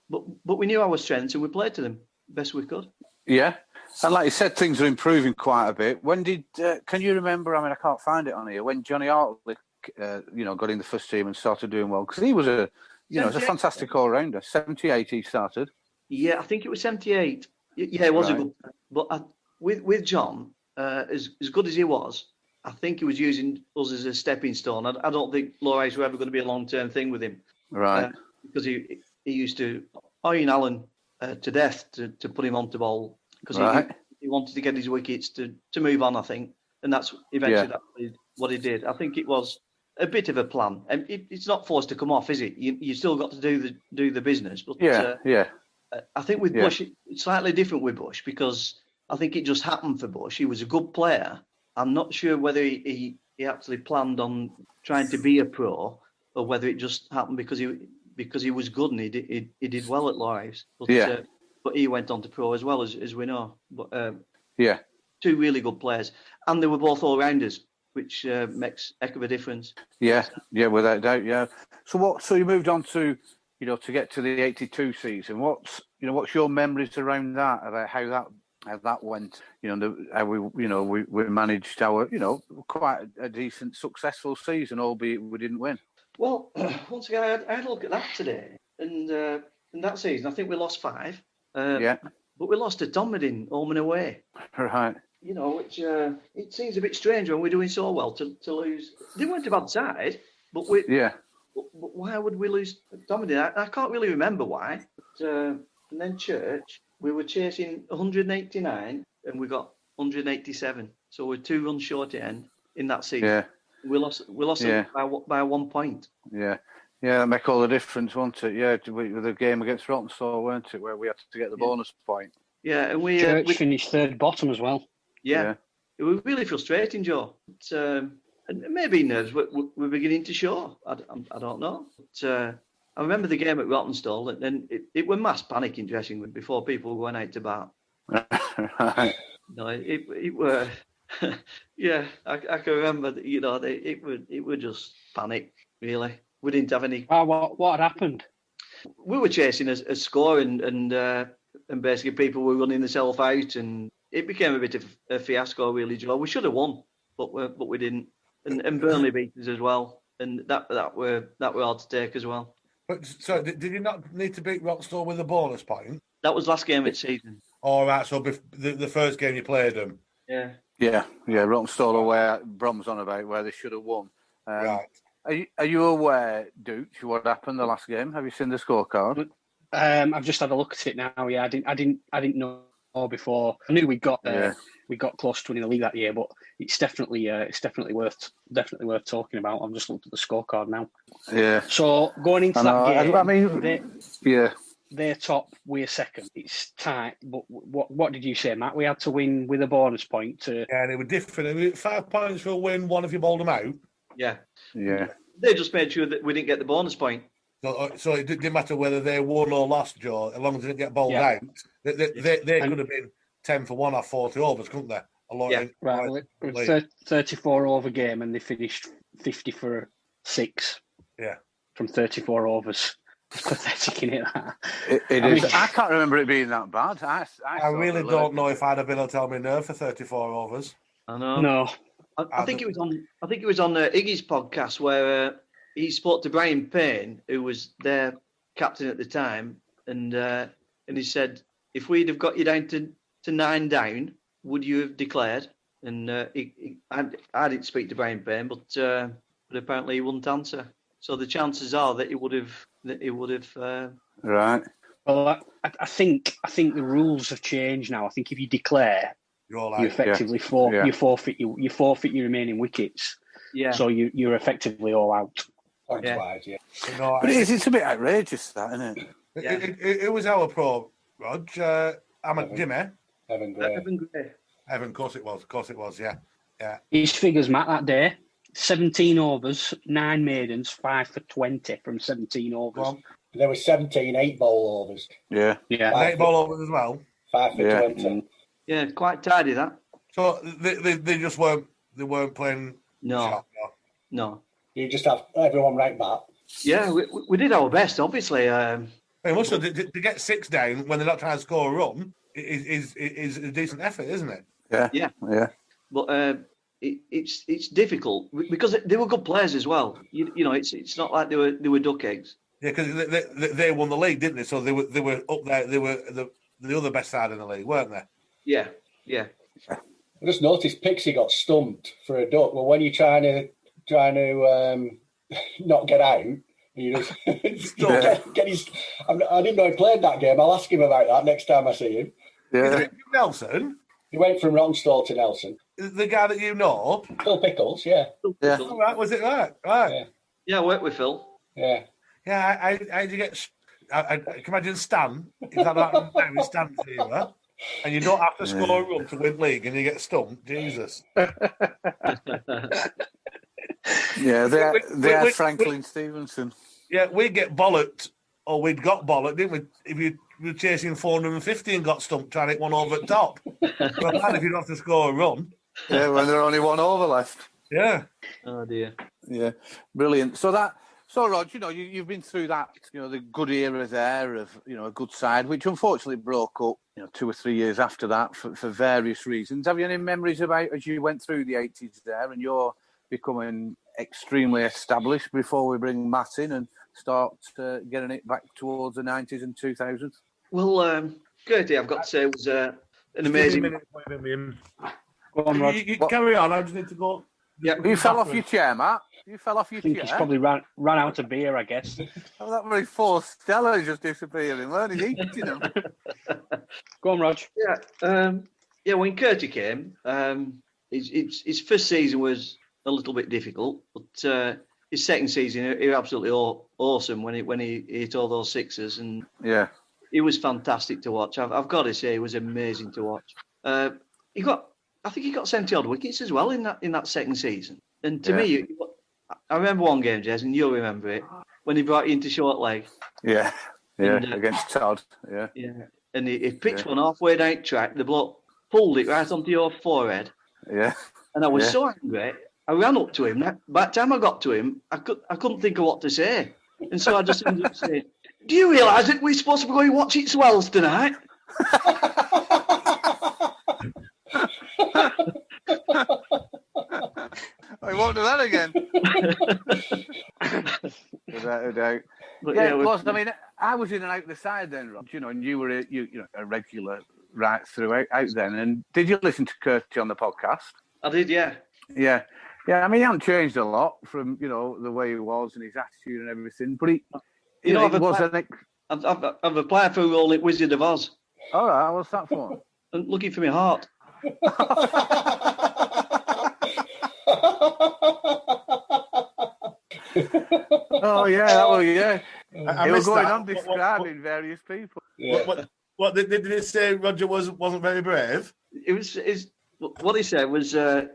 But we knew our strengths, and we played to them best we could. Yeah, and like you said, things are improving quite a bit. When did? Can you remember? I mean, I can't find it on here. When Johnny Hartley, got in the first team and started doing well, because he was a fantastic all rounder. 78, he started. Yeah, I think it was 78. Yeah, it was a good. But with John. As good as he was, I think he was using us as a stepping stone. I don't think Lowerhouse were ever going to be a long-term thing with him. Right. Because he used to iron Allen to death to put him onto ball. Because he wanted to get his wickets to move on, I think. And that's eventually what he did. I think it was a bit of a plan. And it's not forced to come off, is it? You still got to do the business. But I think with Bush, it's slightly different with Bush because I think it just happened for Bush. He was a good player. I'm not sure whether he actually planned on trying to be a pro or whether it just happened because he was good and he did well at Lowerhouse. But he went on to pro as well, as we know. But two really good players. And they were both all-rounders, which makes a heck of a difference. Yeah, without doubt, yeah. So you moved on to, to get to the 82 season. What's your memories around that, about how that went, how we managed our, quite a decent, successful season, albeit we didn't win. Well, once again, I had a look at that today, and in that season, I think we lost 5. But we lost to Tomedin, home and away. Right. Which it seems a bit strange when we're doing so well to lose. They weren't a bad side, but we. Yeah. But why would we lose Tomedin? I can't really remember why. But, and then Church. We were chasing 189 and we got 187. So we're 2 runs short at end in that season. Yeah. We lost it by 1 point. Yeah. Yeah, that make all the difference, won't it? Yeah, with the game against Rottenstall, weren't it, where we had to get the bonus point. Yeah, and we finished third bottom as well. Yeah. It was really frustrating, Joe. And maybe nerves were beginning to show. I don't know. But, I remember the game at Rottenstall, and then it was mass panic in dressing room before people were going out to bat. Right. No, it were. Yeah, I can remember that. It were just panic. Really, we didn't have any. What had happened? We were chasing a score, and basically people were running themselves out, and it became a bit of a fiasco. Really, Joe. We should have won, but we didn't. And Burnley beat us as well, and that were hard to take as well. But so, did you not need to beat Rottenstall with a bonus point? That was last game of the season. All right, so the first game you played them. Yeah. Rottenstall away. Brom's on about where they should have won. Right. Are you aware, Dooch, what happened the last game? Have you seen the scorecard? I've just had a look at it now. Yeah, I didn't know before. I knew we got close to winning the league that year, but it's definitely worth talking about. I've just looked at the scorecard now. Yeah. So going into that game, I mean, they're top, we're second. It's tight, but what did you say, Matt? We had to win with a bonus point to. Yeah, they were different. 5 points for a win, 1 if you bowled them out. Yeah. Yeah. They just made sure that we didn't get the bonus point. So it didn't matter whether they won or lost, Joe, as long as they didn't get bowled out. They could have been 10 for 1 or 40 overs, couldn't they? Right. It was 34 over game, and they finished 50 for 6. Yeah. From 34 overs. It's pathetic, isn't it? It is. I can't remember it being that bad. I really don't know if I'd have been able to tell me nerve for 34 overs. I know. No. I think it was on Iggy's podcast where he spoke to Brian Payne, who was their captain at the time, and he said, if we'd have got you down to 9 down, would you have declared? And I didn't speak to Brian Payne, but apparently he wouldn't answer. So the chances are that he would have. Right. Well, I think the rules have changed now. I think if you declare, You're you effectively you forfeit your remaining wickets. Yeah. So you're effectively all out. Points-wise, yeah. No, But it's a bit outrageous, that, isn't it? It was our pro, Rog. Jimmy. Evan Gray. Evan, of course it was, yeah. His figures, Matt, that day: 17 overs, 9 maidens, 5 for 20 from 17 overs. There were 17 8-ball overs. Yeah. And 8-ball overs as well. 5 for 20. Yeah, quite tidy that. So they just weren't playing. No. You just have everyone right back. Yeah, we did our best, obviously. Also, to get 6 down when they're not trying to score a run is a decent effort, isn't it? Yeah. But it's difficult because they were good players as well. You know, it's not like they were duck eggs. Yeah, because they won the league, didn't they? So they were up there. They were the other best side in the league, weren't they? Yeah. I just noticed Pixie got stumped for a duck. Well, when you're trying to not get out, you just get his. I didn't know he played that game. I'll ask him about that next time I see him. Yeah. Nelson. He went from Ronstall to Nelson. The guy that you know. Phil Pickles, yeah. Yeah. All right, was it right? Right. Yeah, I worked with Phil. Yeah. Yeah, I had to get. I can imagine Stan. Is that right? Now Stan's here, and you don't have to score a run to win league, and you get stumped. Jesus. Yeah, they had Franklin Stevenson. Yeah, we get bollocked, or we'd got bollocked, didn't we? If you were chasing 450 and got stumped trying to hit one over at top. But if you don't have to score a run. Yeah, when there are only one over left. Yeah. Oh dear. Yeah, brilliant. So Rog, you've been through that, the good era there of, a good side, which unfortunately broke up, 2 or 3 years after that for various reasons. Have you any memories about as you went through the 80s there and you're becoming extremely established before we bring Matt in and start getting it back towards the 90s and 2000s? Well, Gertie, I've got to say, was an amazing... Go on, Rog. You carry on, I just need to go... Yeah, you fell off your chair, Matt. You fell off your chair. He's probably ran out of beer, I guess. Oh, that very 4 Stella just disappearing. Weren't he eating them? Go on, Rog. Yeah. When Curtie came, his first season was a little bit difficult, but his second season he was absolutely awesome when he hit all those sixes, and he was fantastic to watch. I've got to say, he was amazing to watch. I think he got 70 odd wickets as well in that second season. And to me, I remember one game, Jez, and you'll remember it, when he brought you into short leg. Yeah, against Todd. Yeah. And he pitched one halfway down track. The bloke pulled it right onto your forehead. Yeah. And I was so angry. I ran up to him. By the time I got to him, I couldn't think of what to say. And so I just ended up saying, "Do you realise that we're supposed to be going to watch it swells tonight?" I won't do that again. Without a doubt. But I mean, I was in and out the side then, Rob, and you were a regular right throughout out then. And did you listen to Curtie on the podcast? I did, yeah. Yeah. I mean, he hasn't changed a lot from the way he was and his attitude and everything. But I've applied for a role at Wizard of Oz. All right, what's that for? I'm looking for my heart. Oh yeah, that was He was going on describing various people. Yeah. What did they say? Roger wasn't very brave. It was what he said was that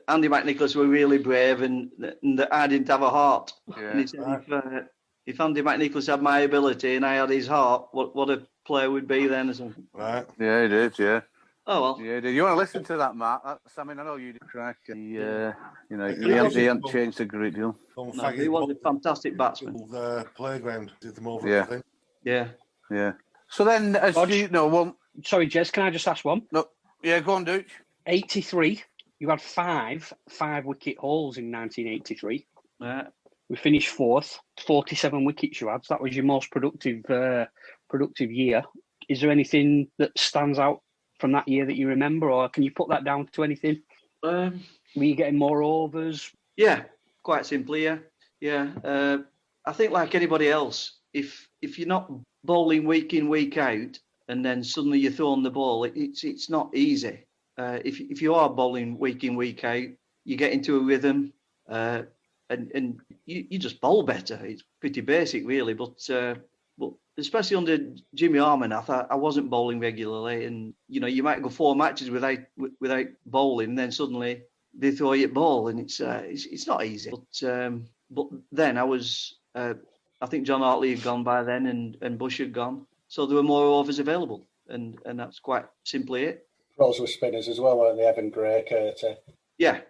Andy McNicholas were really brave and that I didn't have a heart. Yeah. And he said if Andy McNicholas had my ability and I had his heart, what a player would be then or something. Right. Yeah, he did. Yeah. Oh well. Yeah, did you want to listen to that, Matt? I know you did crack. He hasn't changed a great deal. No, he was a fantastic batsman. The playground did them over. Yeah. I think. Yeah. So then, as Rog, you know, one. Sorry, Jez, can I just ask one? No. Yeah, go on, Dooch. 83. You had five wicket hauls in 1983. We finished fourth. 47 wickets you had. So that was your most productive year. Is there anything that stands out from that year that you remember, or can you put that down to anything? Were you getting more overs? Yeah, quite simply, yeah. Yeah. I think like anybody else, if you're not bowling week in, week out, and then suddenly you're throwing the ball, it's not easy. If you are bowling week in, week out, you get into a rhythm, and you just bowl better. It's pretty basic, really. But especially under Jimmy Harman, I wasn't bowling regularly, and you might go 4 matches without bowling, and then suddenly they throw you a ball, and it's not easy. But then I was, I think John Hartley had gone by then, and Bush had gone, so there were more overs available, and that's quite simply it. Pros were spinners as well, weren't they? Evan Gray, Curtis. Yeah,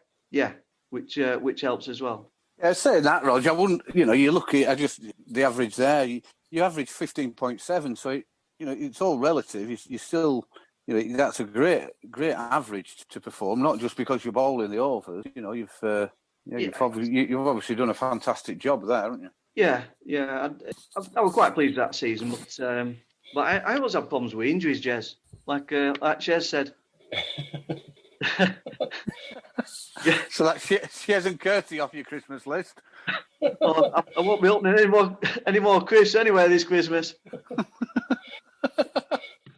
which helps as well. Yeah, saying that, Roger, I wouldn't. You look at the average there. You average 15.7, so it's all relative. You still, that's a great average to perform. Not just because you're bowling the overs. You've obviously done a fantastic job there, haven't you? Yeah. I was quite pleased with that season, but I always have problems with injuries, Jez. Like Jez said. Yeah. So that's Shez and Curtie off your Christmas list. Well, I won't be opening any more Chris anyway this Christmas.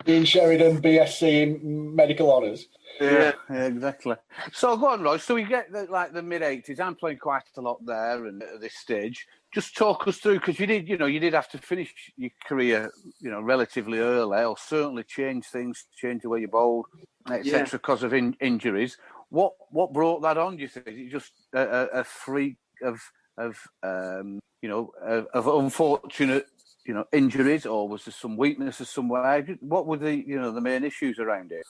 Dean Sheridan, BSc in medical honours. Yeah, exactly. So go on, Roy. So we get the mid-80s. I'm playing quite a lot there, and at this stage, just talk us through, because you did have to finish your career, relatively early, or certainly change the way you bowled, etc., because of injuries. What brought that on? Do you think? Is it just a freak of unfortunate injuries, or was there some weaknesses somewhere? What were the main issues around it?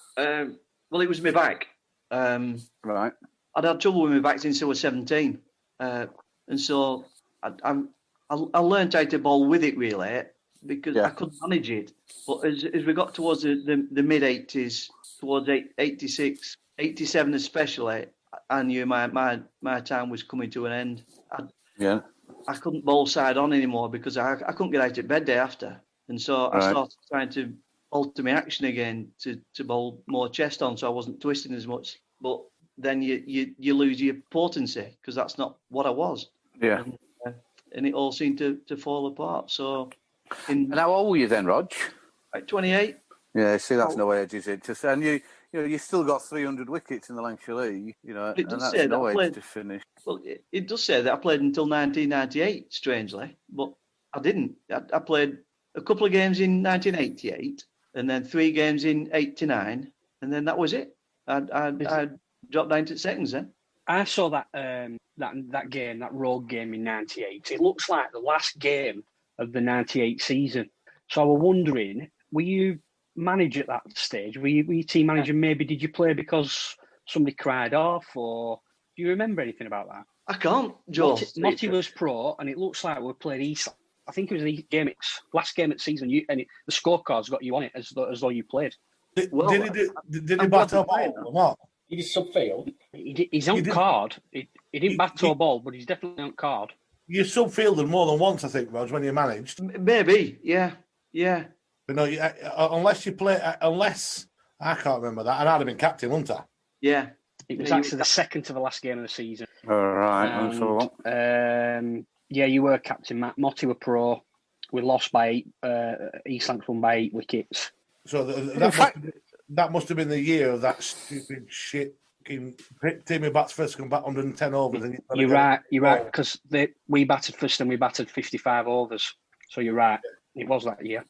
Well, it was my back. Right. I'd had trouble with my back since I was 17, and so I learned how to bowl with it really, because I couldn't manage it. But as we got towards the mid 80s, towards 86, 87 especially, I knew my time was coming to an end. I couldn't bowl side on anymore because I couldn't get out of bed day after, and so I started trying to alter my action again to bowl more chest on, so I wasn't twisting as much. But then you lose your potency, because that's not what I was. Yeah. And it all seemed to fall apart. So. And how old were you then, Rog? Like 28. Yeah, see, that's no age, is it? And you still got 300 wickets in the Lancashire League, It does and that's say no that age to finish. Well, it does say that I played until 1998, strangely, but I didn't. I played a couple of games in 1988, and then 3 games in 89, and then that was it. I dropped down to seconds then. I saw that game, that road game in '98. It looks like the last game of the '98 season. So I was wondering, were you manager at that stage? Were you team manager? Maybe did you play because somebody cried off, or do you remember anything about that? I can't, Joe. Motti was pro, and it looks like we played East. I think it was the last game of the season, the scorecards got you on it as though you played. Did he bat a ball or not? He did subfield. He's on card. He didn't bat to a ball, but he's definitely on card. You subfielded more than once, I think, Rog, when you managed. Maybe, yeah. But no, unless I can't remember that, and I'd have been captain, wouldn't I? Yeah. It was actually the second to the last game of the season. All right. Yeah, you were captain, Matt. Motti were pro. We lost by 8. East Lancs won by 8 wickets. So that must have been the year of that stupid shit. Timmy bats first, come back 110 overs. And you're right, because we batted first and we batted 55 overs. So you're right. It was that year.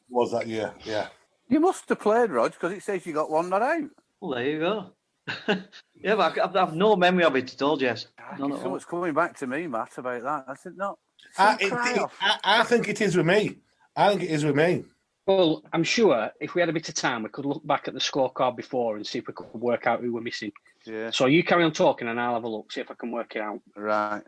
Yeah. You must have played, Rog, because it says you got 1 not out. Well, there you go. Yeah, but I've no memory of it at all, Jess. Someone's coming back to me, Matt, about that. I said, no. I think it is with me. Well, I'm sure if we had a bit of time, we could look back at the scorecard before and see if we could work out who we're missing. Yeah. So you carry on talking and I'll have a look, see if I can work it out. Right.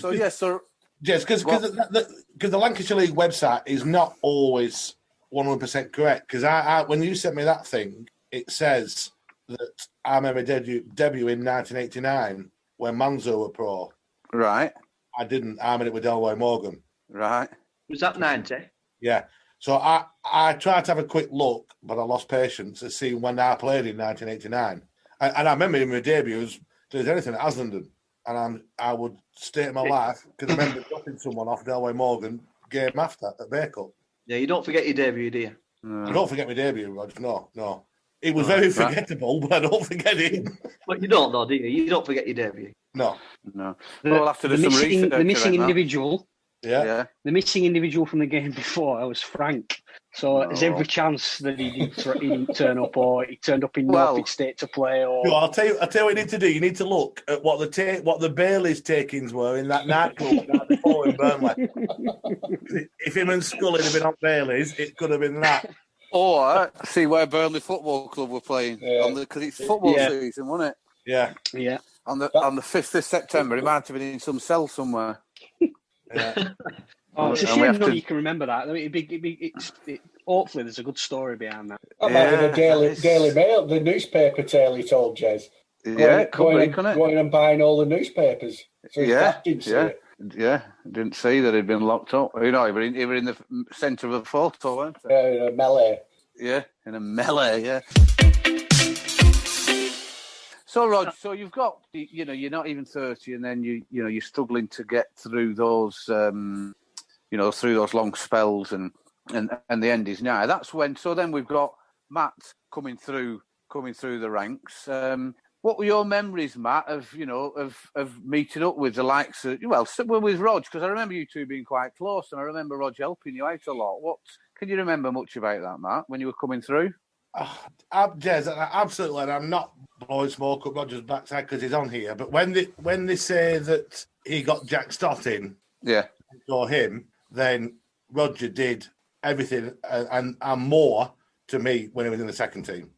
So, yes, sir. Yes, because the Lancashire League website is not always 100% correct. Because when you sent me that thing, it says that I made my debut in 1989 when Manzo were pro. Right. I didn't. I made it with Delroy Morgan. Right. Was that 90? Yeah. So I tried to have a quick look, but I lost patience to see when I played in 1989. And I remember in my debut, there's anything at Haslingden. and I would stay my life because I remember dropping someone off Delway Morgan game after at Bacup. Yeah, you don't forget your debut, do you? I don't forget my debut, Roger. No. It was very forgettable, but I don't forget it. But you don't, though, do you? You don't forget your debut. No. Well, we'll have to do some research. The missing individual. Yeah. The missing individual from the game before was Frank. So there's every chance that he didn't turn up, or he turned up in Norfolk State to play. Or I'll tell you what you need to do. You need to look at what the Bailey's takings were in that nightclub night before in Burnley. If him and Scully had been on Bailey's, it could have been that. Or see where Burnley Football Club were playing because it's football season, wasn't it? Yeah. On the 5th of September, it might have been in some cell somewhere. Yeah. It's a shame none of you can remember that. I mean, hopefully there's a good story behind that. That might be the Daily Mail, the newspaper tale he told Jez. Going and buying all the newspapers. So his dad didn't see it. Yeah, didn't see that he'd been locked up. You know, he were in the centre of a photo, weren't they? Yeah, in a melee. Yeah, in a melee, yeah. So, Rog, you've got, you're not even 30, and then you're struggling to get through those, through those long spells, and the end is now. That's when. So then we've got Matt coming through the ranks. What were your memories, Matt, of meeting up with the likes of with Rog? Because I remember you two being quite close, and I remember Rog helping you out a lot. What can you remember much about that, Matt, when you were coming through? Jez, absolutely, and I'm not blowing smoke up Roger's backside because he's on here. But when they say that he got Jack Stott in, or him, then Roger did everything and more to me when he was in the second team.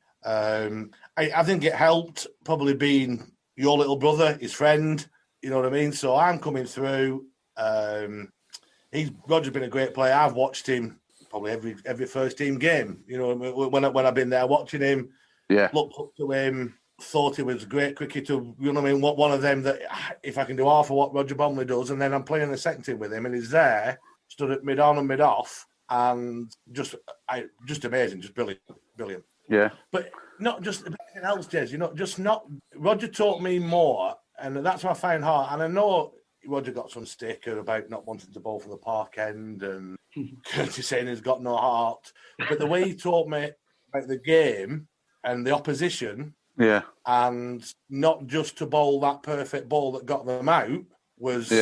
I think it helped probably being your little brother, his friend. You know what I mean? So I'm coming through. Roger's been a great player. I've watched him probably every first team game. You know, when I've been there watching him, looked up to him, thought he was a great cricketer. You know what I mean? One of them that if I can do half of what Roger Bromley does, and then I'm playing the second team with him, and he's there, stood at mid on and mid off, and just amazing, just brilliant. Yeah, but not just anything else, Jez. Roger taught me more, and that's what I find hard. And I know Roger got some stick about not wanting to bowl for the park end, and Curtis saying he's got no heart. But the way he taught me about the game and the opposition, and not just to bowl that perfect ball that got them out, was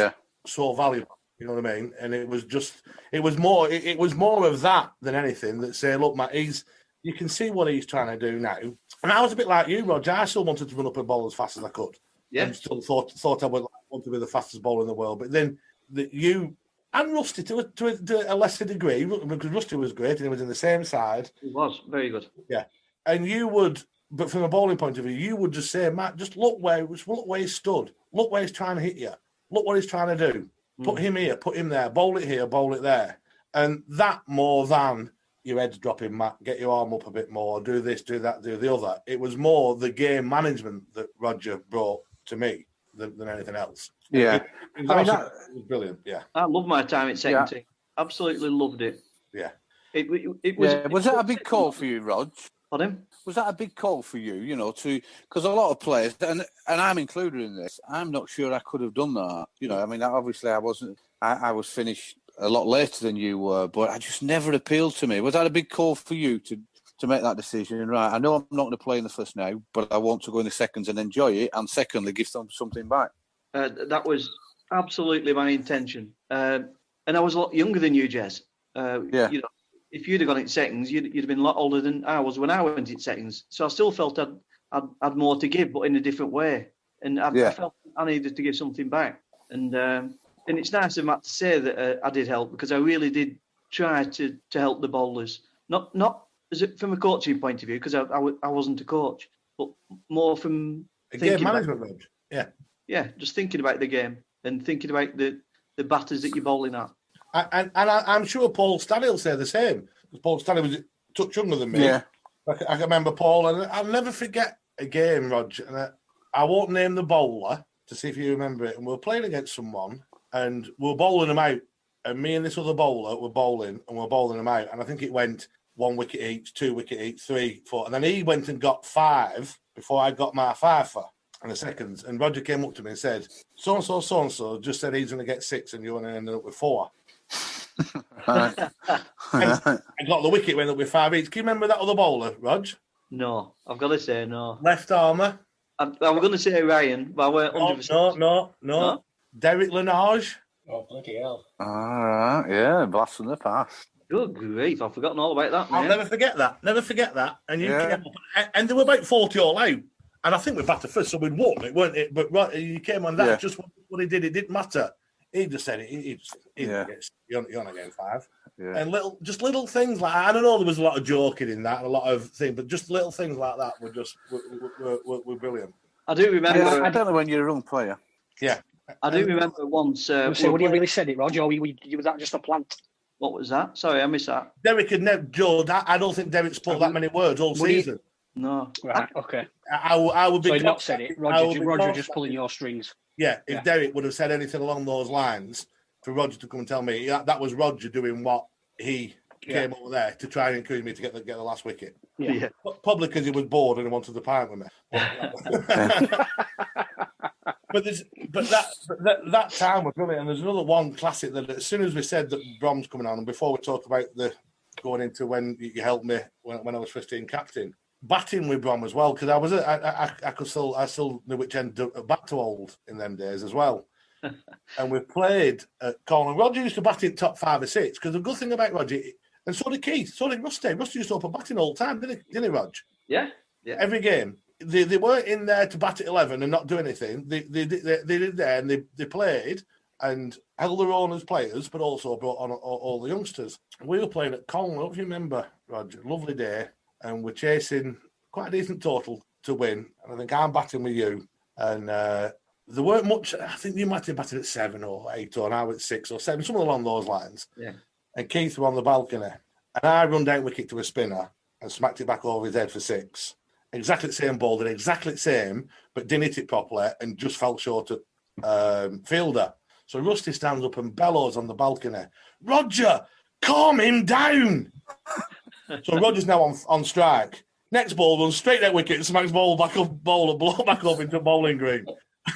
so valuable. You know what I mean? And it was more of that than anything that say, look, Matt, you can see what he's trying to do now. And I was a bit like you, Roger. I still wanted to run up and bowl as fast as I could. Yeah. And still thought I would want to be the fastest bowler in the world. But then you and Rusty to a lesser degree, because Rusty was great and he was in the same side. He was very good. Yeah. And you would, but from a bowling point of view, you would just say, Matt, just look where he stood. Look where he's trying to hit you. Look what he's trying to do. Put him here, put him there. Bowl it here, bowl it there. And that more than your head's dropping, Matt, get your arm up a bit more, do this, do that, do the other. It was more the game management that Roger brought to me than anything else. Yeah. It was brilliant, yeah. I love my time at second team. Absolutely loved it. Yeah. It was. Yeah. Was that a big call for you, Rog? Pardon? Was that a big call for you, because a lot of players, and I'm included in this, I'm not sure I could have done that. I mean, obviously I wasn't, I was finished a lot later than you were, but I just never appealed to me. Was that a big call for you to make that decision? Right, I know I'm not going to play in the first now, but I want to go in the seconds and enjoy it, and secondly, give them something back. That was absolutely my intention. And I was a lot younger than you, Jez. If you'd have gone in seconds, you'd have been a lot older than I was when I went in seconds. So I still felt I'd more to give, but in a different way. And I felt I needed to give something back. And it's nice of Matt to say that I did help, because I really did try to help the bowlers. Not from a coaching point of view, because I wasn't a coach, but more from game management. Yeah, just thinking about the game and thinking about the batters that you're bowling at. And I'm sure Paul Stanley will say the same. Paul Stanley was a touch younger than me. Yeah. I can remember Paul, and I'll never forget a game, Roger. And I won't name the bowler to see if you remember it. And we were playing against someone, and we were bowling them out. And me and this other bowler were bowling, and we were bowling them out. And I think it went 1 wicket each, 2 wicket each, 3, 4. And then he went and got 5 before I got my 5 for. and the seconds. And Roger came up to me and said, so-and-so just said he's going to get 6 and you're going to end up with 4. Right. I got the wicket, went up with 5 each. Can you remember that other bowler, Rog? No, I've got to say no. Left armour? I was going to say Ryan, but I weren't 100%. No. Derek Lenage? Oh, bloody hell. All right, yeah, blast from the past. Good grief, I've forgotten all about that. I'll mate. never forget that. And you Yeah. came up, and they were about 40 all out. And I think we batted first, so we'd won it, weren't it? But right, you came on that, Yeah. just what he did, it didn't matter. He just said it. Yeah. You're not getting 5. Yeah. And little things like, I don't know, there was a lot of joking in that and a lot of things, but just little things like that were brilliant. I do remember. Yeah, I don't know when you're a young player. Yeah. I do remember once. So would you really said it, Roger? Or was that just a plant? What was that? Sorry, I missed that. Derek had never, Joe, I don't think Derek spoke that many words all Would he- season. No. Right, okay. I would be. So he'd not said it. Roger just pulling your strings. Yeah, if Yeah. Derek would have said anything along those lines, for Roger to come and tell me that was Roger doing what he came over there to try and encourage me to get the last wicket. Yeah. Probably because he was bored and he wanted to pint with me. But that time was brilliant. And there's another one classic that as soon as we said that Brom's coming on, and before we talk about the going into when you helped me when I was 15 captain, batting with Brom as well, because I still knew which end of bat to hold in them days as well. And we played at Cornwall. Roger used to bat in top 5 or 6, because the good thing about Roger, and so did Keith, so did Rusty. Rusty used to open batting all the time, didn't he, Rog? Yeah. Every game. They weren't in there to bat at 11 and not do anything. They did there, and they played and held their own as players, but also brought on all the youngsters. We were playing at Cornwall, if you remember, Roger. Lovely day, and we're chasing quite a decent total to win. And I think I'm batting with you, and there weren't much. I think you might have batted at 7 or 8, or now at 6 or 7, something along those lines. Yeah. And Keith were on the balcony, and I run down wicket to a spinner and smacked it back over his head for 6. Exactly the same ball, did exactly the same, but didn't hit it properly and just fell short at fielder. So Rusty stands up and bellows on the balcony, "Roger, calm him down." So Roger's now on strike. Next ball runs straight at wicket and smacks blow back up into bowling green.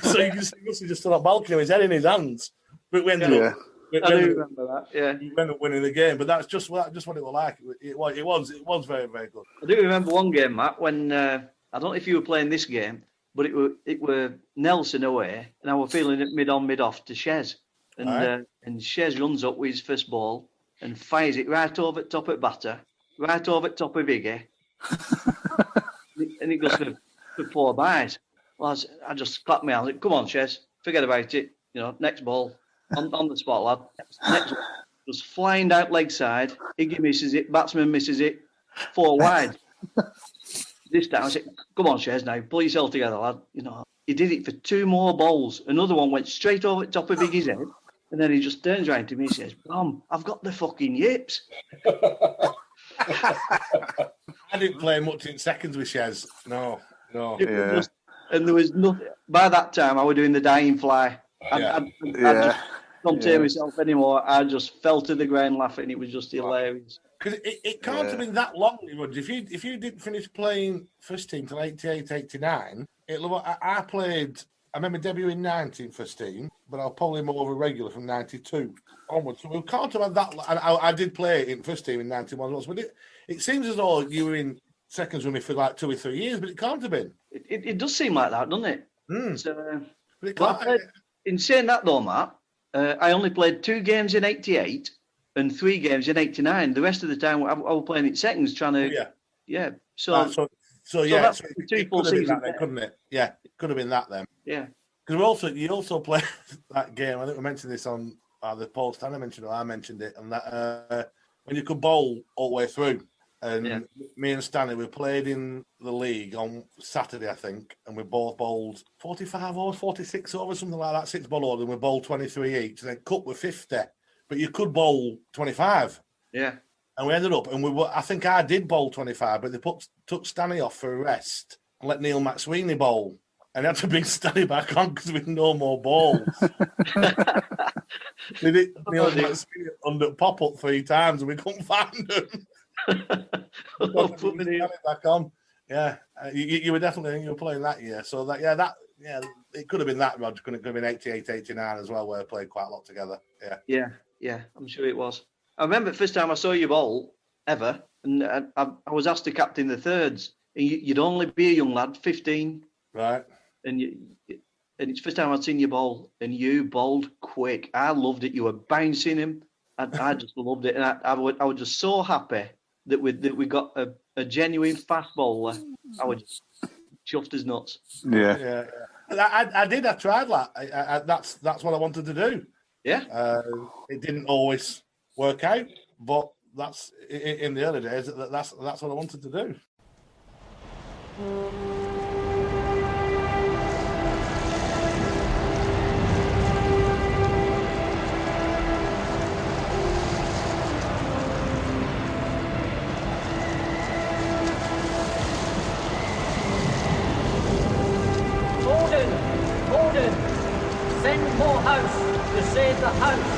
So you can see Rusty just stood on the balcony with his head in his hands. But we ended up. I do remember that. Yeah, we ended up winning the game, but that's just what it was like. It was very, very good. I do remember one game, Matt, when I don't know if you were playing this game, but it were Nelson away, and I was feeling it mid on, mid off to Shez, and Shez runs up with his first ball and fires it right over the top of batter, right over the top of Iggy, and it goes for 4 byes. Well, I just clapped my hands. Come on, Shez, forget about it. Next ball. On the spot, lad. Next one was flying out leg side. Iggy misses it. Batsman misses it. 4 wide. This time I said, "Come on, Shez, now pull yourself together, lad." He did it for 2 more balls. Another one went straight over the top of Iggy's head, and then he just turns around to me and says, "Brom, I've got the fucking yips." I didn't play much in seconds with Shez. No. And there was nothing. By that time, I was doing the dying fly. I just couldn't tame myself anymore. I just fell to the ground laughing. It was just hilarious. Because it can't have been that long, Roger. If you didn't finish playing first team till 88, 89, I played. I remember debuting 90 first team, but I was probably more of a regular from 92 onwards. So we can't have had that. And I did play in first team in 91 once, but it seems as though you were in seconds with me for like 2 or 3 years, but it can't have been. It does seem like that, doesn't it? Mm. So, in saying that though, Matt, I only played 2 games in 88 and 3 games in 89. The rest of the time I was playing in seconds trying to... Yeah. So that's the 2 full seasons. Couldn't it? Yeah, it could have been that then. Yeah. Because you also played that game, I think we mentioned this on the Paul Stanley mentioned it, I mentioned it, and that when you could bowl all the way through. And me and Stanley, we played in the league on Saturday, I think, and we both bowled 45 overs, 46 overs, something like that, 6 ball orders, and we bowled 23 each, and then cut with 50. But you could bowl 25. Yeah. And we ended up, and I think I did bowl 25, but they took Stanley off for a rest and let Neil McSweeney bowl. And they had to bring Stanley back on because we had no more balls. Neil McSweeney under pop-up 3 times, and we couldn't find him. Back on. Yeah, you were definitely, you were playing that year. So that Yeah, it could have been that, Roger. Could have been 88, 89 as well, where we played quite a lot together. Yeah, I'm sure it was. I remember the first time I saw you bowl ever, and I was asked to captain the thirds. And you'd only be a young lad, 15. Right. And it's the first time I'd seen you bowl, and you bowled quick. I loved it. You were bouncing him. I just loved it. And I was just so happy that we got a genuine fast bowler. I was just chuffed as nuts. Yeah. I tried that. That's what I wanted to do. Yeah. It didn't always work out, but that's in the early days. That's what I wanted to do. Gordon, send Moorhouse to save the house.